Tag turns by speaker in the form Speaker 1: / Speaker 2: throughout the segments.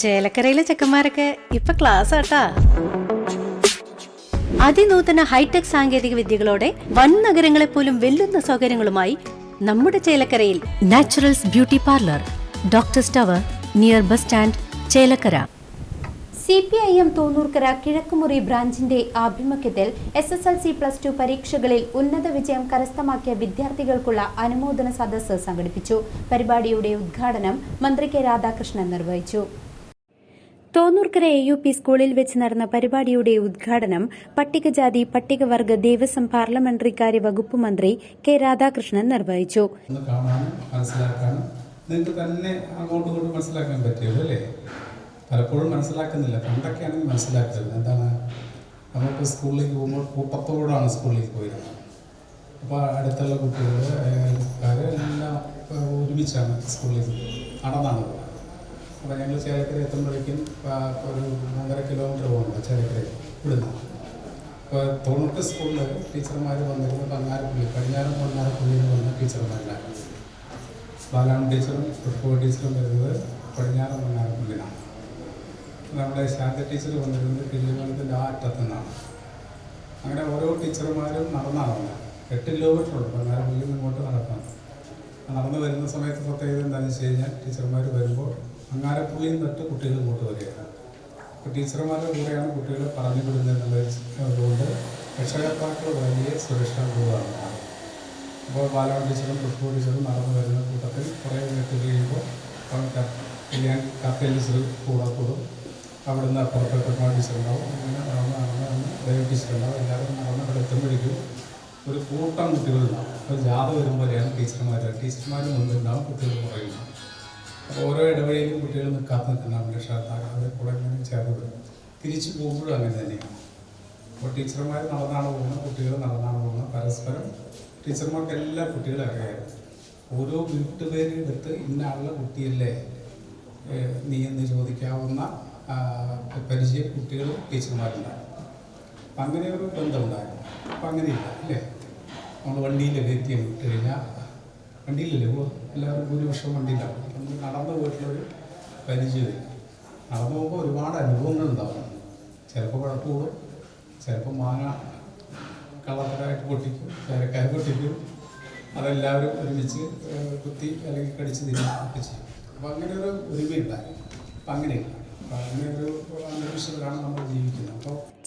Speaker 1: ചേലക്കരയിലെ ചെക്കന്മാരൊക്കെ ഇപ്പൊ ക്ലാസ് ആട്ടാ. അതിനൂതന ഹൈടെക് സാങ്കേതിക വിദ്യകളോടെ വൻ നഗരങ്ങളെ പോലും വെല്ലുന്ന സൗകര്യങ്ങളുമായി നമ്മുടെ ചേലക്കരയിൽ naturals beauty parlour, doctors tower, near bus stand, Chelakkara.
Speaker 2: CPIM Thonnurkkara Kizhakkumuri ബ്രാഞ്ചിന്റെ ആഭിമുഖ്യത്തിൽ SSLC +2 പരീക്ഷകളിൽ ഉന്നത വിജയം കരസ്ഥമാക്കിയ വിദ്യാർത്ഥികൾക്കുള്ള അനുമോദന സദസ്സ് സംഘടിപ്പിച്ചു. പരിപാടിയുടെ ഉദ്ഘാടനം മന്ത്രി കെ രാധാകൃഷ്ണൻ നിർവഹിച്ചു. തോന്നൂർക്കര AUP സ്കൂളിൽ വെച്ച് നടന്ന പരിപാടിയുടെ ഉദ്ഘാടനം പട്ടികജാതി പട്ടികവർഗ ദേവസ്വം പാർലമെന്ററി കാര്യ വകുപ്പ് മന്ത്രി കെ രാധാകൃഷ്ണൻ നിർവഹിച്ചു.
Speaker 3: പലപ്പോഴും മനസ്സിലാക്കുന്നില്ല. പണ്ടൊക്കെയാണെങ്കിൽ മനസ്സിലാക്കുന്നത് എന്താണ്, നമ്മളിപ്പോൾ സ്കൂളിലേക്ക് പോകുമ്പോൾ കൂട്ടത്തോടാണ് സ്കൂളിലേക്ക് പോയിരുന്നത്. അപ്പോൾ അടുത്തുള്ള കുട്ടികൾ എല്ലാം ഒരുമിച്ചാണ് സ്കൂളിലേക്ക് നടന്നാണ് പോകുന്നത്. അപ്പോൾ ഞങ്ങൾ ചേലക്കര എത്തുമ്പോഴേക്കും ഒരു 1.5 കിലോമീറ്റർ പോകുന്നുണ്ട് ചേലക്കര ഇവിടുന്ന്. അപ്പോൾ തൊണ്ണൂറ് സ്കൂളിൽ ടീച്ചർമാർ വന്നിരുന്നത് പങ്ങാരപ്പള്ളി, പടിഞ്ഞാറൻ പങ്ങാരപ്പള്ളിയിൽ വന്ന ടീച്ചർമാരിലാണ്. ബാലാമ ടീച്ചറും പുഷ്പ ടീച്ചറും വരുന്നത് പടിഞ്ഞാറൻ പങ്ങാരപ്പള്ളിയിലാണ്. നമ്മുടെ ശാന്ത ടീച്ചർ വന്നിരുന്നത് കിളിമലത്തിൻ്റെ ആ അറ്റത്തുനിന്നാണ്. അങ്ങനെ ഓരോ ടീച്ചർമാരും നടന്നാണ് വന്നത്. 8 കിലോമീറ്റർ ഉണ്ട് പങ്ങാരപ്പള്ളിയിൽ നിന്ന് ഇങ്ങോട്ട് നടക്കണം. നടന്നു വരുന്ന സമയത്ത് പ്രത്യേകത എന്താണെന്ന് വെച്ച് കഴിഞ്ഞാൽ ടീച്ചർമാർ വരുമ്പോൾ പങ്ങാരപ്പള്ളിയിൽ തൊട്ട് കുട്ടികൾ ഇങ്ങോട്ട് വരികയാണ്. അപ്പോൾ ടീച്ചർമാരുടെ കൂടെയാണ് കുട്ടികളെ പറഞ്ഞു വിടുന്നതെന്നുള്ളതുകൊണ്ട് രക്ഷകർത്താക്കൾ വലിയ സുരക്ഷാ ബോധമാണ്. അപ്പോൾ ബാലാമ ടീച്ചറും പുഷ്പ ടീച്ചറും നടന്നു വരുന്ന കൂട്ടത്തിൽ കുറേ എത്തി കഴിയുമ്പോൾ കപ്പൽ ടീച്ചർ കൂടും. അവിടുന്ന് അപ്പുറത്തെ പെരുമാൾ ടീച്ചറുണ്ടാവും. അങ്ങനെ നടന്ന് ദേവ ടീച്ചറുണ്ടാവും. എല്ലാവരും നടന്ന് അവിടെ എത്തുമ്പോഴേക്കും ഒരു കൂട്ടം കുട്ടികളുണ്ടാവും. അപ്പോൾ ജാഥ വരുമ്പോഴാണ് ടീച്ചർമാർ മുൻപുണ്ടാവും, കുട്ടികൾ കുറയുണ്ടാവും. അപ്പോൾ ഓരോ ഇടവഴിയിലും കുട്ടികൾ നിൽക്കുന്നുണ്ടാവും. രക്ഷകർത്താക്കൾ അവരെ കൂടെ ഇങ്ങനെ ചേർന്ന് വരും. തിരിച്ചു പോകുമ്പോഴും അങ്ങനെ തന്നെയാണ്. അപ്പോൾ ടീച്ചർമാർ നടന്നാണ് പോകുന്നത്, കുട്ടികൾ നടന്നാണ് പോകുന്നത്. പരസ്പരം ടീച്ചർമാർക്ക് എല്ലാ കുട്ടികളും അറിയാമായിരുന്നു. ഓരോ വീട്ടുപേരെടുത്ത് ഇന്ന ആളുടെ കുട്ടിയല്ലേ നീ എന്ന് ചോദിക്കാവുന്ന പരിചയം കുട്ടികളും ടീച്ചർമാരുണ്ടായിരുന്നു. അപ്പം അങ്ങനെ ഒരു ബന്ധമുണ്ടായിരുന്നു. അപ്പം അങ്ങനെയില്ല അല്ലേ. നമ്മൾ വണ്ടിയിൽ എത്തിയും വിട്ട് കഴിഞ്ഞാൽ വണ്ടിയിലല്ലേ എല്ലാവരും ഭൂരിപക്ഷം വണ്ടിയിലാവും. നമ്മൾ നടന്നു പോയിട്ടുള്ളൊരു പരിചയമില്ല. നടന്നു പോകുമ്പോൾ ഒരുപാട് അനുഭവങ്ങളുണ്ടാവും. ചിലപ്പോൾ കുഴപ്പമിടും, ചിലപ്പോൾ മാങ്ങ കള്ളത്തരായിട്ട് പൊട്ടിക്കും, ചേരക്കാർ പൊട്ടിക്കും. അതെല്ലാവരും ഒരുമിച്ച് കുത്തി അല്ലെങ്കിൽ കടിച്ച് തിരികെ ചെയ്യും. അപ്പം അങ്ങനെ ഒരു ഒരുമയുണ്ടായി. അപ്പം അങ്ങനെയില്ല.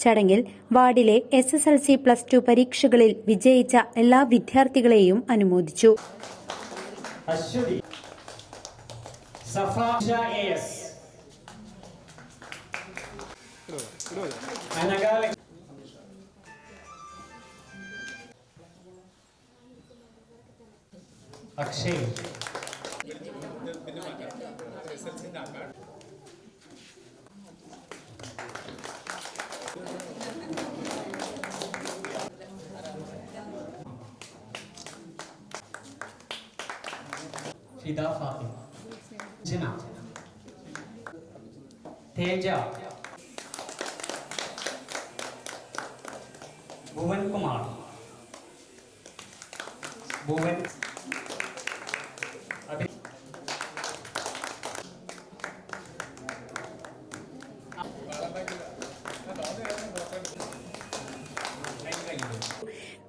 Speaker 2: ചടങ്ങിൽ വാർഡിലെ SSLC +2 പരീക്ഷകളിൽ വിജയിച്ച എല്ലാ വിദ്യാർത്ഥികളെയും അനുമോദിച്ചു.
Speaker 4: അക്ഷയ് ഫിദ ഫാത്തിമ, ജിന, തേജ, ഭുവൻ കുമാർ, ഭുവൻ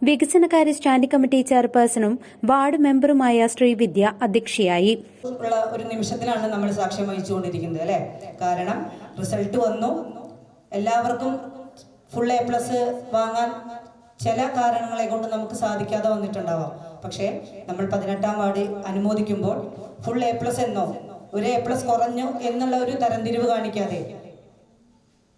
Speaker 2: വികസനകാര്യ സ്റ്റാൻഡിംഗ് കമ്മിറ്റി ചെയർപേഴ്സണും വാർഡ് മെമ്പറുമായ ശ്രീവിദ്യ അധ്യക്ഷയായി.
Speaker 5: ഒരു നിമിഷത്തിലാണ് നമ്മൾ സാക്ഷ്യം വഹിച്ചുകൊണ്ടിരിക്കുന്നത് അല്ലേ. കാരണം റിസൾട്ട് വന്നു, എല്ലാവർക്കും ഫുൾ A+ വാങ്ങാൻ ചില കാരണങ്ങളെ കൊണ്ട് നമുക്ക് സാധിക്കാതെ വന്നിട്ടുണ്ടാവാം. പക്ഷേ നമ്മൾ 18ാം വാർഡ് അനുമോദിക്കുമ്പോൾ ഫുൾ A+ എന്നോ ഒരു A+ കുറഞ്ഞു എന്നുള്ള ഒരു തരംതിരിവ് കാണിക്കാതെ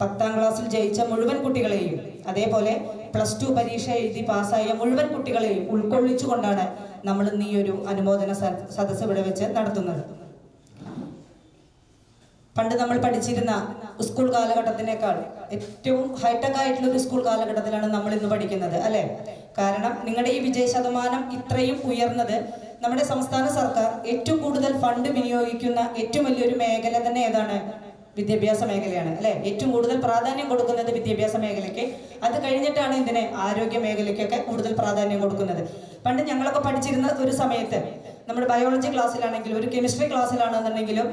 Speaker 5: 10ാം ക്ലാസ്സിൽ ജയിച്ച മുഴുവൻ കുട്ടികളെയും അതേപോലെ +2 പരീക്ഷ എഴുതി പാസ്സായ മുഴുവൻ കുട്ടികളെയും ഉൾക്കൊള്ളിച്ചുകൊണ്ടാണ് നമ്മൾ ഇന്ന് ഈ ഒരു അനുമോദന സദസ്സ് ഇവിടെ വെച്ച് നടത്തുന്നത്. പണ്ട് നമ്മൾ പഠിച്ചിരുന്ന സ്കൂൾ കാലഘട്ടത്തിനേക്കാൾ ഏറ്റവും ഹൈടെക് ആയിട്ടുള്ള ഒരു സ്കൂൾ കാലഘട്ടത്തിലാണ് നമ്മൾ ഇന്ന് പഠിക്കുന്നത് അല്ലേ. കാരണം നിങ്ങളുടെ ഈ വിജയ ശതമാനം ഇത്രയും ഉയർന്നത് നമ്മുടെ സംസ്ഥാന സർക്കാർ ഏറ്റവും കൂടുതൽ ഫണ്ട് വിനിയോഗിക്കുന്ന ഏറ്റവും വലിയൊരു മേഖല തന്നെ ഏതാണ്? വിദ്യാഭ്യാസ മേഖലയാണ് അല്ലെ. ഏറ്റവും കൂടുതൽ പ്രാധാന്യം കൊടുക്കുന്നത് വിദ്യാഭ്യാസ മേഖലയ്ക്ക്. അത് കഴിഞ്ഞിട്ടാണ് ഇതിന് ആരോഗ്യ മേഖലയ്ക്കൊക്കെ കൂടുതൽ പ്രാധാന്യം കൊടുക്കുന്നത്. പണ്ട് ഞങ്ങളൊക്കെ പഠിച്ചിരുന്ന ഒരു സമയത്ത് നമ്മുടെ ബയോളജി ക്ലാസ്സിലാണെങ്കിലും ഒരു കെമിസ്ട്രി ക്ലാസ്സിലാണെന്നുണ്ടെങ്കിലും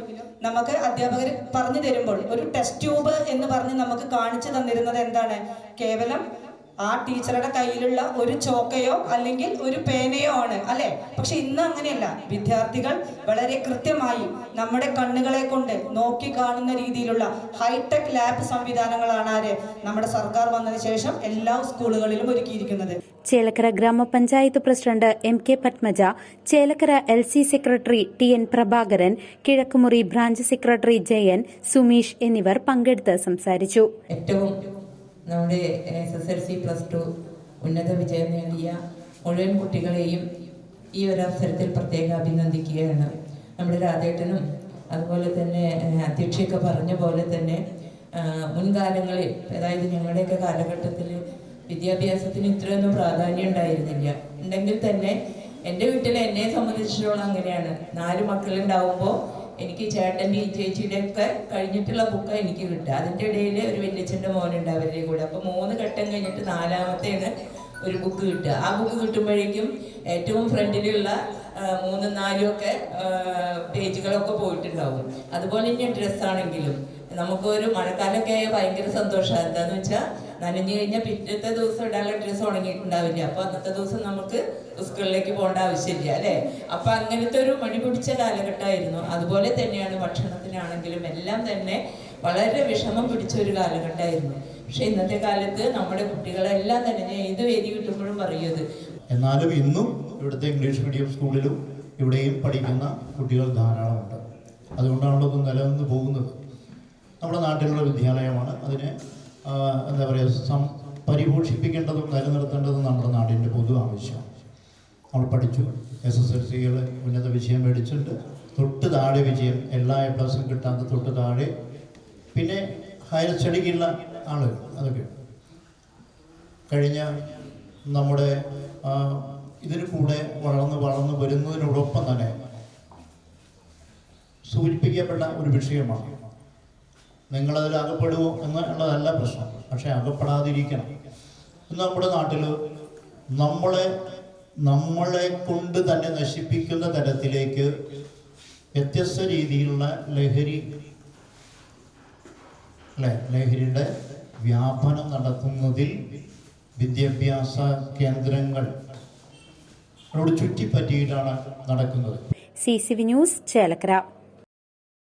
Speaker 5: നമുക്ക് അധ്യാപകർ പറഞ്ഞു തരുമ്പോൾ ഒരു ടെസ്റ്റ് ട്യൂബ് എന്ന് പറഞ്ഞ് നമുക്ക് കാണിച്ചു തന്നിരുന്നത് എന്താണ്? കേവലം ആ ടീച്ചറുടെ കയ്യിലുള്ള ഒരു ചോക്കയോ അല്ലെങ്കിൽ ഒരു പേനയോ ആണ് അല്ലെ. പക്ഷെ ഇന്ന് അങ്ങനെയല്ല. വിദ്യാർത്ഥികൾ വളരെ കൃത്യമായി നമ്മുടെ കണ്ണുകളെ കൊണ്ട് നോക്കി കാണുന്ന രീതിയിലുള്ള ഹൈടെക് ലാബ് സംവിധാനങ്ങളാണ് നമ്മുടെ സർക്കാർ വന്നതിന് ശേഷം എല്ലാ സ്കൂളുകളിലും ഒരുക്കിയിരിക്കുന്നത്.
Speaker 2: ചേലക്കര ഗ്രാമപഞ്ചായത്ത് president MK Padmaja, Chelakkara LC secretary TN Prabhakaran, Kizhakkumuri branch secretary Jayan, Sumeesh എന്നിവർ പങ്കെടുത്ത് സംസാരിച്ചു.
Speaker 6: ഏറ്റവും നമ്മുടെ SSLC+2 ഉന്നത വിജയം നേടിയ മുഴുവൻ കുട്ടികളെയും ഈ ഒരു അവസരത്തിൽ പ്രത്യേകം അഭിനന്ദിക്കുകയാണ്. നമ്മുടെ രാധേട്ടനും അതുപോലെ തന്നെ അധ്യക്ഷയൊക്കെ പറഞ്ഞ പോലെ തന്നെ മുൻകാലങ്ങളിൽ, അതായത് ഞങ്ങളുടെയൊക്കെ കാലഘട്ടത്തിൽ വിദ്യാഭ്യാസത്തിന് ഇത്രയൊന്നും പ്രാധാന്യം ഉണ്ടായിരുന്നില്ല. ഉണ്ടെങ്കിൽ തന്നെ എൻ്റെ വീട്ടിൽ എന്നെ സംബന്ധിച്ചിടത്തോളം അങ്ങനെയാണ്. 4 മക്കളുണ്ടാവുമ്പോൾ എനിക്ക് ചേട്ടൻ്റെയും ചേച്ചിയുടെ ഒക്കെ കഴിഞ്ഞിട്ടുള്ള ബുക്ക് എനിക്ക് കിട്ടുക. അതിൻ്റെ ഇടയിൽ ഒരു വല്യച്ഛൻ്റെ മോനുണ്ട് അവരുടെ കൂടെ. അപ്പോൾ 3 ഘട്ടം കഴിഞ്ഞിട്ട് 4ാമത്തേണ് ഒരു ബുക്ക് കിട്ടുക. ആ ബുക്ക് കിട്ടുമ്പോഴേക്കും ഏറ്റവും ഫ്രണ്ടിലുള്ള 3, 4 ഒക്കെ പേജുകളൊക്കെ പോയിട്ടുണ്ടാവും. അതുപോലെ തന്നെ ഡ്രസ്സാണെങ്കിലും നമുക്കൊരു മഴക്കാലമൊക്കെ ആയ ഭയങ്കര സന്തോഷമാണ്. എന്താന്ന് വെച്ചാൽ നനഞ്ഞു കഴിഞ്ഞാൽ പിറ്റത്തെ ദിവസം ഇടാനുള്ള ഡ്രസ്സ് ഉണങ്ങിയിട്ടുണ്ടാവില്ല. അപ്പോൾ അന്നത്തെ ദിവസം നമുക്ക് സ്കൂളിലേക്ക് പോകേണ്ട ആവശ്യമില്ല അല്ലേ. അപ്പം അങ്ങനത്തെ ഒരു മടി പിടിച്ച കാലഘട്ടമായിരുന്നു. അതുപോലെ തന്നെയാണ് ഭക്ഷണത്തിനാണെങ്കിലും എല്ലാം തന്നെ വളരെ വിഷമം പിടിച്ച ഒരു കാലഘട്ടമായിരുന്നു. പക്ഷെ ഇന്നത്തെ കാലത്ത് നമ്മുടെ കുട്ടികളെല്ലാം തന്നെ ഞാൻ ഏത് വേദി കിട്ടുമ്പോഴും പറയുന്നത്.
Speaker 7: എന്നാലും ഇന്നും ഇവിടുത്തെ ഇംഗ്ലീഷ് മീഡിയം സ്കൂളിലും ഇവിടെയും പഠിക്കുന്ന കുട്ടികൾ ധാരാളമുണ്ട്. അതുകൊണ്ടാണല്ലോ ഇത് നിലനിന്ന് പോകുന്നത്. നമ്മുടെ നാട്ടിലുള്ള വിദ്യാലയമാണ്. അതിനെ എന്താ പറയുക, പരിപോഷിപ്പിക്കേണ്ടതും നിലനിർത്തേണ്ടതും നമ്മുടെ നാടിൻ്റെ പൊതു ആവശ്യമാണ്. നമ്മൾ പഠിച്ചു, SSLCകൾ ഉന്നത വിജയം മേടിച്ചിട്ടുണ്ട്. തൊട്ട് താഴെ വിജയം, എല്ലാ A+ കിട്ടാത്ത തൊട്ട് താഴെ. പിന്നെ ഹയർ സ്റ്റഡിക്കുള്ള ആളുകൾ അതൊക്കെ കഴിഞ്ഞ നമ്മുടെ ഇതിന് കൂടെ വളർന്ന് വരുന്നതിനോടൊപ്പം തന്നെ സൂചിപ്പിക്കപ്പെട്ട ഒരു വിഷയമാണ്. നിങ്ങളതിൽ അകപ്പെടുമോ എന്നുള്ളതല്ല പ്രശ്നം, പക്ഷെ അകപ്പെടാതിരിക്കണം. ഇന്ന് നമ്മുടെ നാട്ടിൽ നമ്മളെ കൊണ്ട് തന്നെ നശിപ്പിക്കുന്ന തരത്തിലേക്ക് വ്യത്യസ്ത രീതിയിലുള്ള ലഹരിയുടെ വ്യാപനം നടത്തുന്നതിൽ വിദ്യാഭ്യാസ കേന്ദ്രങ്ങളോട് ചുറ്റിപ്പറ്റിയിട്ടാണ് നടക്കുന്നത്.
Speaker 2: CCV news, Chelakkara.